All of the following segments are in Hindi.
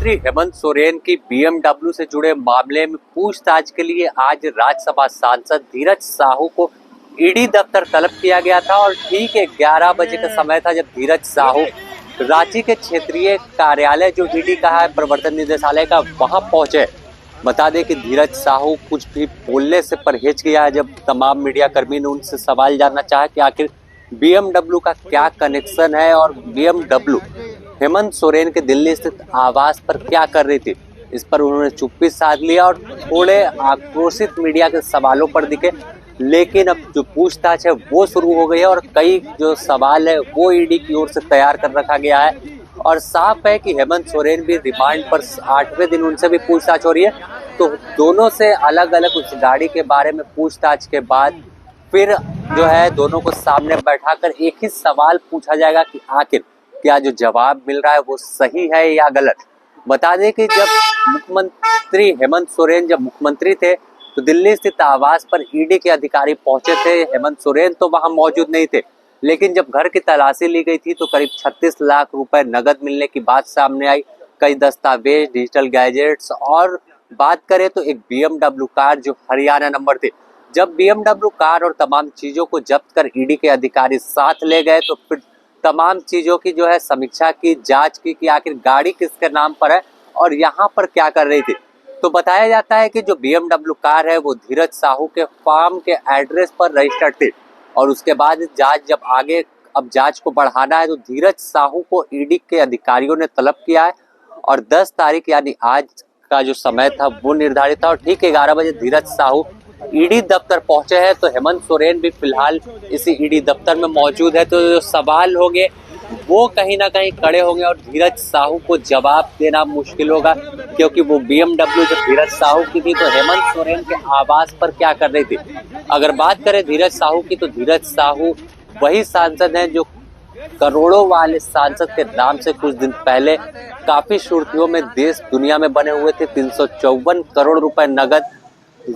मंत्री हेमंत सोरेन की बीएमडब्ल्यू से जुड़े मामले में पूछताछ के लिए आज राज्यसभा सांसद धीरज साहू को ईडी दफ्तर तलब किया गया था और ठीक 11 बजे का समय था जब धीरज साहू रांची के क्षेत्रीय कार्यालय जो ईडी का है प्रवर्तन निदेशालय का वहां पहुंचे। बता दें कि धीरज साहू कुछ भी बोलने से परहेज किया है जब तमाम मीडिया कर्मी ने उनसे सवाल जानना चाहा कि आखिर बीएमडब्ल्यू का क्या कनेक्शन है और बीएमडब्ल्यू हेमंत सोरेन के दिल्ली स्थित आवास पर क्या कर रही थी। इस पर उन्होंने चुप्पी साध लिया और थोड़े आक्रोशित मीडिया के सवालों पर दिखे। लेकिन अब जो पूछताछ है वो शुरू हो गई है और कई जो सवाल है वो ईडी की ओर से तैयार कर रखा गया है और साफ है कि हेमंत सोरेन भी रिमांड पर 8वें दिन उनसे भी पूछताछ हो रही है। तो दोनों से अलग अलग उस गाड़ी के बारे में पूछताछ के बाद फिर जो है दोनों को सामने बैठाकर एक ही सवाल पूछा जाएगा कि आखिर क्या जो जवाब मिल रहा है वो सही है या गलत। बता दें कि जब मुख्यमंत्री हेमंत सोरेन जब मुख्यमंत्री थे तो दिल्ली स्थित आवास पर ईडी के अधिकारी पहुंचे थे। हेमंत सोरेन तो वहां मौजूद नहीं थे, लेकिन जब घर की तलाशी ली गई थी तो करीब 36 लाख रुपए नगद मिलने की बात सामने आई। कई दस्तावेज, डिजिटल गैजेट्स और बात करें तो एक बीएमडब्ल्यू कार जो हरियाणा नंबर थे। जब बीएमडब्ल्यू कार और तमाम चीजों को जब्त कर ईडी के अधिकारी साथ ले गए तो फिर तमाम चीजों की जो है समीक्षा की, जांच की कि आखिर गाड़ी किसके नाम पर है और यहाँ पर क्या कर रही थी। तो बताया जाता है कि जो बीएमडब्ल्यू कार है वो धीरज साहू के फार्म के एड्रेस पर रजिस्टर्ड थी और उसके बाद जांच जब आगे अब जांच को बढ़ाना है तो धीरज साहू को ईडी के अधिकारियों ने तलब किया है और 10 तारीख यानी आज का जो समय था वो निर्धारित था और ठीक 11 बजे धीरज साहू ईडी दफ्तर पहुंचे हैं। तो हेमंत सोरेन भी फिलहाल इसी ईडी दफ्तर में मौजूद है। तो जो सवाल होंगे वो कहीं ना कहीं खड़े होंगे और धीरज साहू को जवाब देना मुश्किल होगा, क्योंकि वो बीएमडब्ल्यू जब धीरज साहू की थी तो हेमंत सोरेन के आवास पर क्या कर रही थी। अगर बात करें धीरज साहू की तो धीरज साहू वही सांसद हैं जो करोड़ों वाले सांसद के नाम से कुछ दिन पहले काफी सुर्खियों में देश दुनिया में बने हुए थे। 354 करोड़ रुपए नगद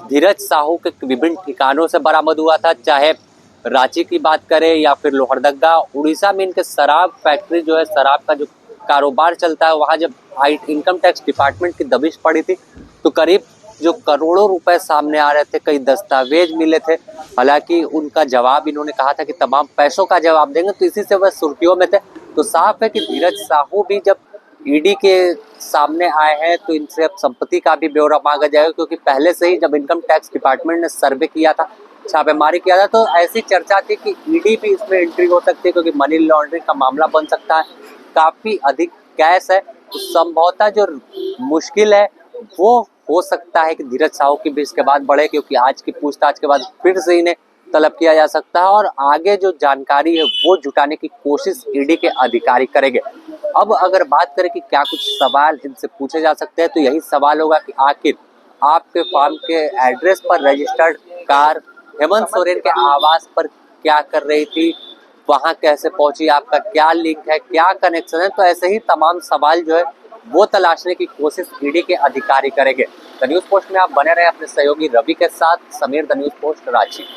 धीरज साहू के विभिन्न ठिकानों से बरामद हुआ था, चाहे रांची की बात करें या फिर लोहरदगा। उड़ीसा में इनके शराब फैक्ट्री जो है, शराब का जो कारोबार चलता है, वहां जब इनकम टैक्स डिपार्टमेंट की दबिश पड़ी थी तो करीब जो करोड़ों रुपए सामने आ रहे थे, कई दस्तावेज मिले थे। हालांकि उनका जवाब इन्होंने कहा था कि तमाम पैसों का जवाब देंगे, तो इसी से वह सुर्खियों में थे। तो साफ है कि धीरज साहू भी जब ईडी के सामने आए हैं तो इनसे अब संपत्ति का भी ब्यौरा मांगा जाएगा, क्योंकि पहले से ही जब इनकम टैक्स डिपार्टमेंट ने सर्वे किया था, छापेमारी किया था, तो ऐसी चर्चा थी कि ईडी भी इसमें एंट्री हो सकती है, क्योंकि मनी लॉन्ड्रिंग का मामला बन सकता है। काफी अधिक कैश है, तो संभवतः जो मुश्किल है वो हो सकता है कि धीरज साहू की भी इसके बाद बढ़े, क्योंकि आज की पूछताछ के बाद फिर से इन्हें तलब किया जा सकता है और आगे जो जानकारी है वो जुटाने की कोशिश ईडी के अधिकारी करेंगे। अब अगर बात करें कि क्या कुछ सवाल इनसे पूछे जा सकते हैं तो यही सवाल होगा कि आखिर आपके फार्म के एड्रेस पर रजिस्टर्ड कार हेमंत सोरेन के आवास पर क्या कर रही थी, वहां कैसे पहुंची, आपका क्या लिंक है, क्या कनेक्शन है। तो ऐसे ही तमाम सवाल जो है वो तलाशने की कोशिश ईडी के अधिकारी करेंगे। द न्यूज़ पोस्ट में आप बने रहे अपने सहयोगी रवि के साथ। Sameer, the news post, Ranchi.